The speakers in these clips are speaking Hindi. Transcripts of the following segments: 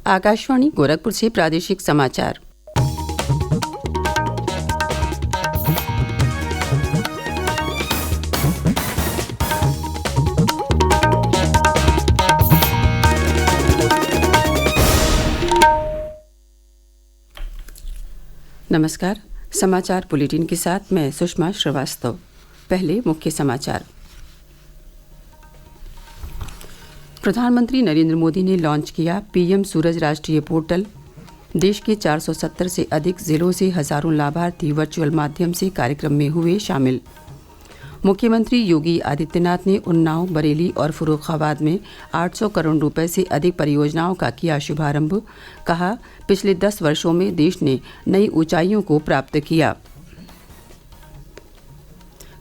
आकाशवाणी गोरखपुर से प्रादेशिक समाचार। नमस्कार। समाचार बुलेटिन के साथ मैं सुषमा श्रीवास्तव। पहले मुख्य समाचार। प्रधानमंत्री नरेंद्र मोदी ने लॉन्च किया पीएम सूरज राष्ट्रीय पोर्टल। देश के 470 से अधिक जिलों से हजारों लाभार्थी वर्चुअल माध्यम से कार्यक्रम में हुए शामिल। मुख्यमंत्री योगी आदित्यनाथ ने उन्नाव, बरेली और फर्रुखाबाद में 800 करोड़ रुपए से अधिक परियोजनाओं का किया शुभारंभ। कहा, पिछले 10 वर्षों में देश ने नई ऊंचाइयों को प्राप्त किया।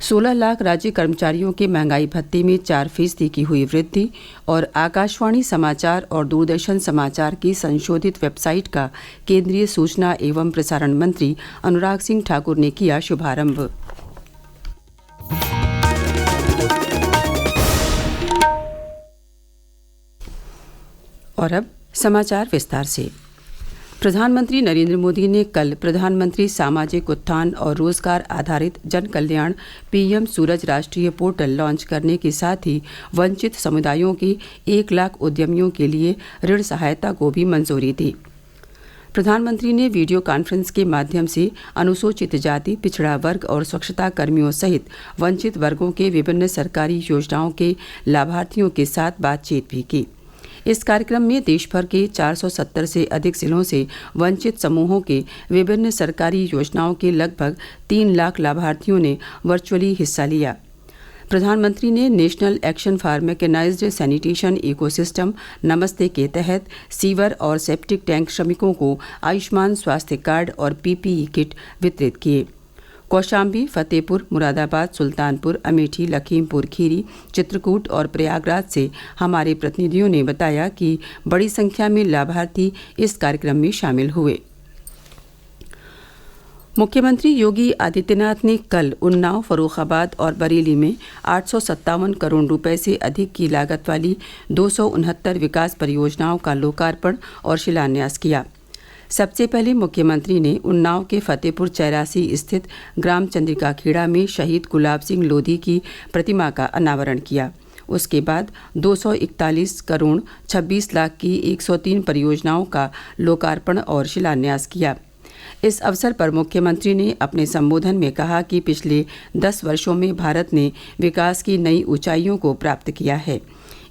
16 लाख राज्य कर्मचारियों के महंगाई भत्ते में 4% की हुई वृद्धि और आकाशवाणी समाचार और दूरदर्शन समाचार की संशोधित वेबसाइट का केंद्रीय सूचना एवं प्रसारण मंत्री अनुराग सिंह ठाकुर ने किया शुभारंभ। और अब समाचार विस्तार से। प्रधानमंत्री नरेंद्र मोदी ने कल प्रधानमंत्री सामाजिक उत्थान और रोजगार आधारित जन कल्याण पीएम सूरज राष्ट्रीय पोर्टल लॉन्च करने के साथ ही वंचित समुदायों के 1 लाख उद्यमियों के लिए ऋण सहायता को भी मंजूरी दी। प्रधानमंत्री ने वीडियो कॉन्फ्रेंस के माध्यम से अनुसूचित जाति, पिछड़ा वर्ग और स्वच्छता कर्मियों सहित वंचित वर्गों के विभिन्न सरकारी योजनाओं के लाभार्थियों के साथ बातचीत भी की। इस कार्यक्रम में देश भर के 470 से अधिक जिलों से वंचित समूहों के विभिन्न सरकारी योजनाओं के लगभग 3 लाख लाभार्थियों ने वर्चुअली हिस्सा लिया। प्रधानमंत्री ने national action for mechanised sanitation ecosystem NAMASTE के तहत सीवर और सेप्टिक टैंक श्रमिकों को आयुष्मान स्वास्थ्य कार्ड और पीपीई किट वितरित किए। कौशाम्बी, फतेहपुर, मुरादाबाद, सुल्तानपुर, अमेठी, लखीमपुर खीरी, चित्रकूट और प्रयागराज से हमारे प्रतिनिधियों ने बताया कि बड़ी संख्या में लाभार्थी इस कार्यक्रम में शामिल हुए। मुख्यमंत्री योगी आदित्यनाथ ने कल उन्नाव, फर्रुखाबाद और बरेली में 857 करोड़ रुपए से अधिक की लागत वाली 269 विकास परियोजनाओं का लोकार्पण और शिलान्यास किया। सबसे पहले मुख्यमंत्री ने उन्नाव के फतेहपुर चौरासी स्थित ग्राम चंद्रिका खेड़ा में शहीद गुलाब सिंह लोधी की प्रतिमा का अनावरण किया। उसके बाद 241 करोड़ 26 लाख की 103 परियोजनाओं का लोकार्पण और शिलान्यास किया। इस अवसर पर मुख्यमंत्री ने अपने संबोधन में कहा कि पिछले 10 वर्षों में भारत ने विकास की नई ऊंचाइयों को प्राप्त किया है।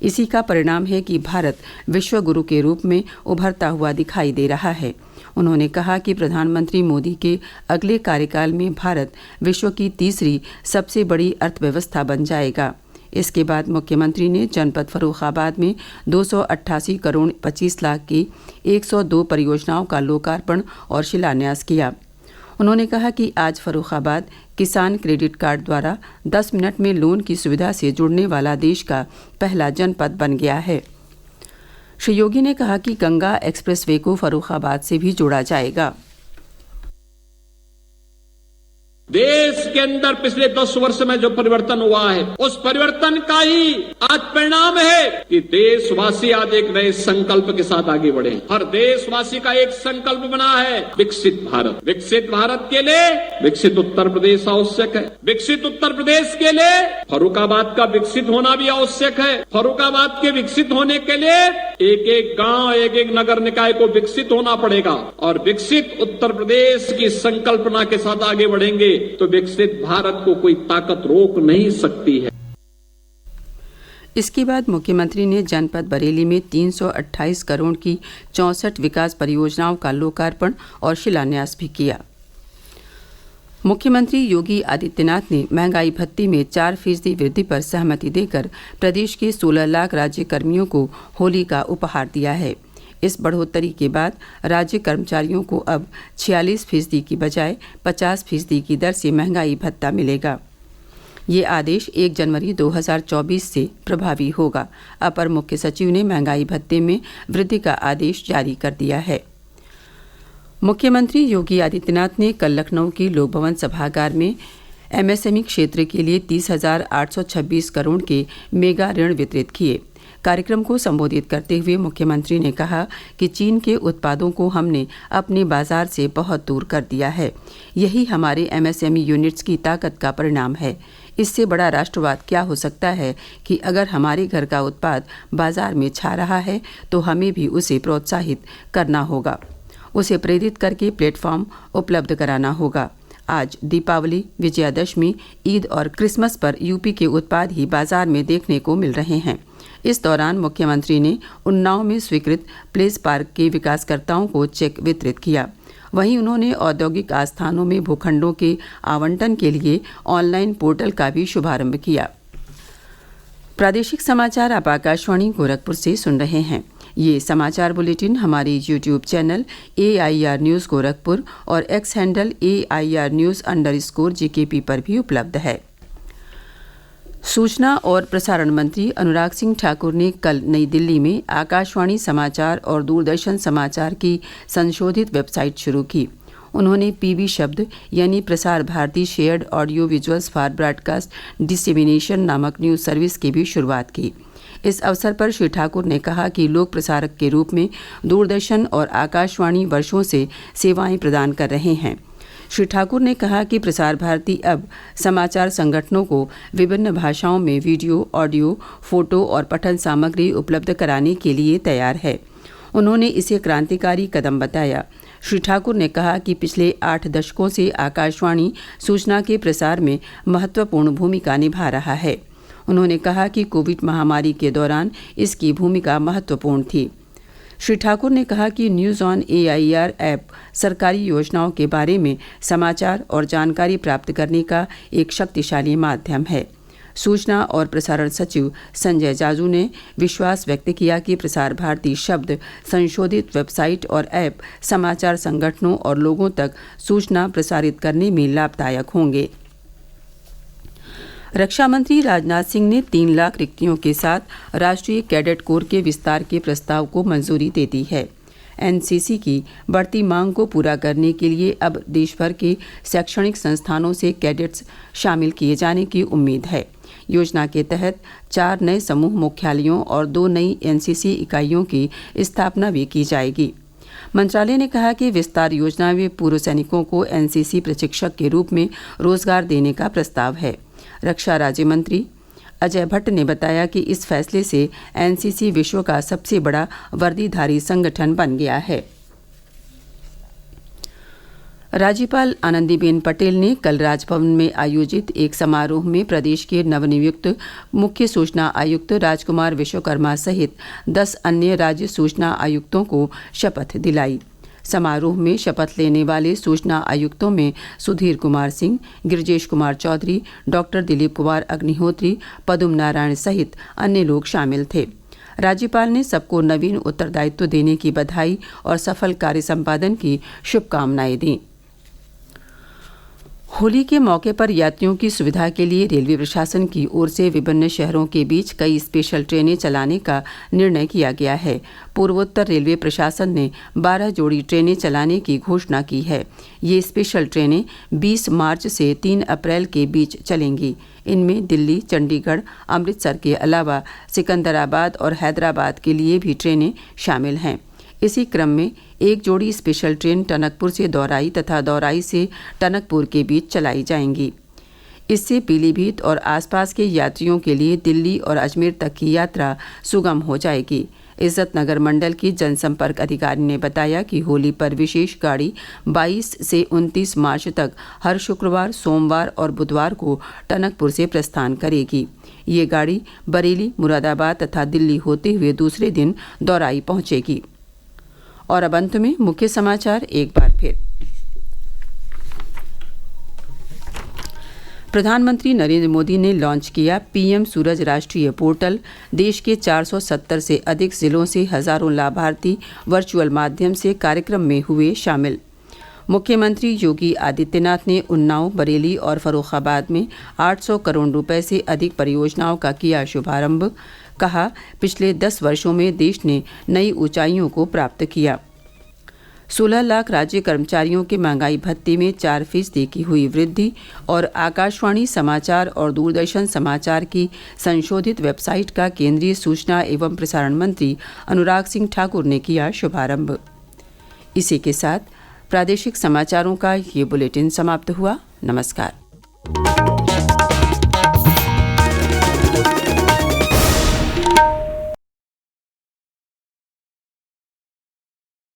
इसी का परिणाम है कि भारत विश्व गुरु के रूप में उभरता हुआ दिखाई दे रहा है। उन्होंने कहा कि प्रधानमंत्री मोदी के अगले कार्यकाल में भारत विश्व की तीसरी सबसे बड़ी अर्थव्यवस्था बन जाएगा। इसके बाद मुख्यमंत्री ने जनपद फर्रुखाबाद में 288 करोड़ 25 लाख की 102 परियोजनाओं का लोकार्पण और शिलान्यास किया। उन्होंने कहा कि आज फर्रुखाबाद किसान क्रेडिट कार्ड द्वारा 10 मिनट में लोन की सुविधा से जुड़ने वाला देश का पहला जनपद बन गया है। श्री योगी ने कहा कि गंगा एक्सप्रेसवे को फर्रुखाबाद से भी जोड़ा जाएगा। देश के अंदर पिछले 10 वर्ष में जो परिवर्तन हुआ है, उस परिवर्तन का ही आज परिणाम है कि देशवासी आज एक नए संकल्प के साथ आगे बढ़े। हर देशवासी का एक संकल्प बना है, विकसित भारत। विकसित भारत के लिए विकसित उत्तर प्रदेश आवश्यक है। विकसित उत्तर प्रदेश के लिए फर्रुखाबाद का विकसित होना भी आवश्यक है। फर्रुखाबाद के विकसित होने के लिए एक एक गांव, एक एक नगर निकाय को विकसित होना पड़ेगा और विकसित उत्तर प्रदेश की संकल्पना के साथ आगे बढ़ेंगे तो विकसित भारत को कोई ताकत रोक नहीं सकती है। इसके बाद मुख्यमंत्री ने जनपद बरेली में 328 करोड़ की 64 विकास परियोजनाओं का लोकार्पण और शिलान्यास भी किया। मुख्यमंत्री योगी आदित्यनाथ ने महंगाई भत्ते में 4% वृद्धि पर सहमति देकर प्रदेश के 16 लाख राज्य कर्मियों को होली का उपहार दिया है। इस बढ़ोतरी के बाद राज्य कर्मचारियों को अब 46% की बजाय 50% की दर से महंगाई भत्ता मिलेगा। ये आदेश 1 जनवरी 2024 से प्रभावी होगा। अपर मुख्य सचिव ने महंगाई भत्ते में वृद्धि का आदेश जारी कर दिया है। मुख्यमंत्री योगी आदित्यनाथ ने कल लखनऊ की लोक भवन सभागार में एमएसएमई क्षेत्र के लिए 30,826 करोड़ के मेगा ऋण वितरित किए। कार्यक्रम को संबोधित करते हुए मुख्यमंत्री ने कहा कि चीन के उत्पादों को हमने अपने बाजार से बहुत दूर कर दिया है। यही हमारे MSME यूनिट्स की ताकत का परिणाम है। इससे बड़ा राष्ट्रवाद क्या हो सकता है कि अगर हमारे घर का उत्पाद बाजार में छा रहा है तो हमें भी उसे प्रोत्साहित करना होगा, उसे प्रेरित करके प्लेटफॉर्म उपलब्ध कराना होगा। आज दीपावली, विजयादशमी, ईद और क्रिसमस पर यूपी के उत्पाद ही बाजार में देखने को मिल रहे हैं। इस दौरान मुख्यमंत्री ने उन्नाव में स्वीकृत प्लेस पार्क के विकासकर्ताओं को चेक वितरित किया। वहीं उन्होंने औद्योगिक आस्थानों में भूखंडों के आवंटन के लिए ऑनलाइन पोर्टल का भी शुभारंभ किया। प्रादेशिक समाचार आप आकाशवाणी गोरखपुर से सुन रहे हैं। ये समाचार बुलेटिन हमारे YouTube channel AIR news Gorakhpur और X हैंडल AIR न्यूज़_GKP पर भी उपलब्ध है। सूचना और प्रसारण मंत्री अनुराग सिंह ठाकुर ने कल नई दिल्ली में आकाशवाणी समाचार और दूरदर्शन समाचार की संशोधित वेबसाइट शुरू की। उन्होंने PB शब्द यानी Prasar Bharati shared audio visuals for broadcast dissemination नामक न्यूज़ सर्विस की भी शुरुआत की। इस अवसर पर श्री ठाकुर ने कहा कि लोक प्रसारक के रूप में दूरदर्शन और आकाशवाणी वर्षों से सेवाएं प्रदान कर रहे हैं। श्री ठाकुर ने कहा कि प्रसार भारती अब समाचार संगठनों को विभिन्न भाषाओं में वीडियो, ऑडियो, फोटो और पठन सामग्री उपलब्ध कराने के लिए तैयार है। उन्होंने इसे क्रांतिकारी कदम बताया। श्री ठाकुर ने कहा कि पिछले 8 दशकों से आकाशवाणी सूचना के प्रसार में महत्वपूर्ण भूमिका निभा रहा है। उन्होंने कहा कि कोविड महामारी के दौरान इसकी भूमिका महत्वपूर्ण थी। श्री ठाकुर ने कहा कि न्यूज़ ऑन AIR ऐप सरकारी योजनाओं के बारे में समाचार और जानकारी प्राप्त करने का एक शक्तिशाली माध्यम है। सूचना और प्रसारण सचिव संजय जाजू ने विश्वास व्यक्त किया कि प्रसार भारती शब्द संशोधित वेबसाइट और ऐप समाचार संगठनों और लोगों तक सूचना प्रसारित करने में लाभदायक होंगे। रक्षा मंत्री राजनाथ सिंह ने 3 लाख रिक्तियों के साथ राष्ट्रीय कैडेट कोर के विस्तार के प्रस्ताव को मंजूरी दे दी है। NCC की बढ़ती मांग को पूरा करने के लिए अब देश भर के शैक्षणिक संस्थानों से कैडेट्स शामिल किए जाने की उम्मीद है। योजना के तहत 4 नए समूह मुख्यालयों और 2 नई NCC इकाइयों की स्थापना भी की जाएगी। मंत्रालय ने कहा कि विस्तार योजना में पूर्व सैनिकों को NCC प्रशिक्षक के रूप में रोजगार देने का प्रस्ताव है। रक्षा राज्य मंत्री अजय भट्ट ने बताया कि इस फैसले से NCC विश्व का सबसे बड़ा वर्दीधारी संगठन बन गया है। राज्यपाल आनंदीबेन पटेल ने कल राजभवन में आयोजित एक समारोह में प्रदेश के नवनियुक्त मुख्य सूचना आयुक्त राजकुमार विश्वकर्मा सहित 10 अन्य राज्य सूचना आयुक्तों को शपथ दिलाई। समारोह में शपथ लेने वाले सूचना आयुक्तों में सुधीर कुमार सिंह, गिरिजेश कुमार चौधरी, डॉक्टर दिलीप कुमार अग्निहोत्री, पदम नारायण सहित अन्य लोग शामिल थे। राज्यपाल ने सबको नवीन उत्तरदायित्व देने की बधाई और सफल कार्य संपादन की शुभकामनाएं दी। होली के मौके पर यात्रियों की सुविधा के लिए रेलवे प्रशासन की ओर से विभिन्न शहरों के बीच कई स्पेशल ट्रेनें चलाने का निर्णय किया गया है। पूर्वोत्तर रेलवे प्रशासन ने 12 जोड़ी ट्रेनें चलाने की घोषणा की है। ये स्पेशल ट्रेनें 20 मार्च से 3 अप्रैल के बीच चलेंगी। इनमें दिल्ली, चंडीगढ़, अमृतसर के अलावा सिकंदराबाद और हैदराबाद के लिए भी ट्रेनें शामिल हैं। इसी क्रम में एक जोड़ी स्पेशल ट्रेन टनकपुर से दौराई तथा दौराई से टनकपुर के बीच चलाई जाएंगी। इससे पीलीभीत और आसपास के यात्रियों के लिए दिल्ली और अजमेर तक की यात्रा सुगम हो जाएगी। इज्जत नगर मंडल की जनसंपर्क अधिकारी ने बताया कि होली पर विशेष गाड़ी 22 से 29 मार्च तक हर शुक्रवार, सोमवार और बुधवार को टनकपुर से प्रस्थान करेगी। ये गाड़ी बरेली, मुरादाबाद तथा दिल्ली होते हुए दूसरे दिन दौराई पहुंचेगी। और अब अंत में मुख्य समाचार एक बार फिर। प्रधानमंत्री नरेंद्र मोदी ने लॉन्च किया PM सूरज राष्ट्रीय पोर्टल। देश के 470 से अधिक जिलों से हजारों लाभार्थी वर्चुअल माध्यम से कार्यक्रम में हुए शामिल। मुख्यमंत्री योगी आदित्यनाथ ने उन्नाव, बरेली और फर्रुखाबाद में 800 करोड़ रुपए से अधिक परियोजनाओं का किया शुभारंभ। कहा, पिछले 10 वर्षों में देश ने नई ऊंचाइयों को प्राप्त किया। 16 लाख राज्य कर्मचारियों के महंगाई भत्ते में 4% की हुई वृद्धि और आकाशवाणी समाचार और दूरदर्शन समाचार की संशोधित वेबसाइट का केंद्रीय सूचना एवं प्रसारण मंत्री अनुराग सिंह ठाकुर ने किया शुभारंभ। इसी के साथ प्रादेशिक समाचारों का ये बुलेटिन समाप्त हुआ। नमस्कार।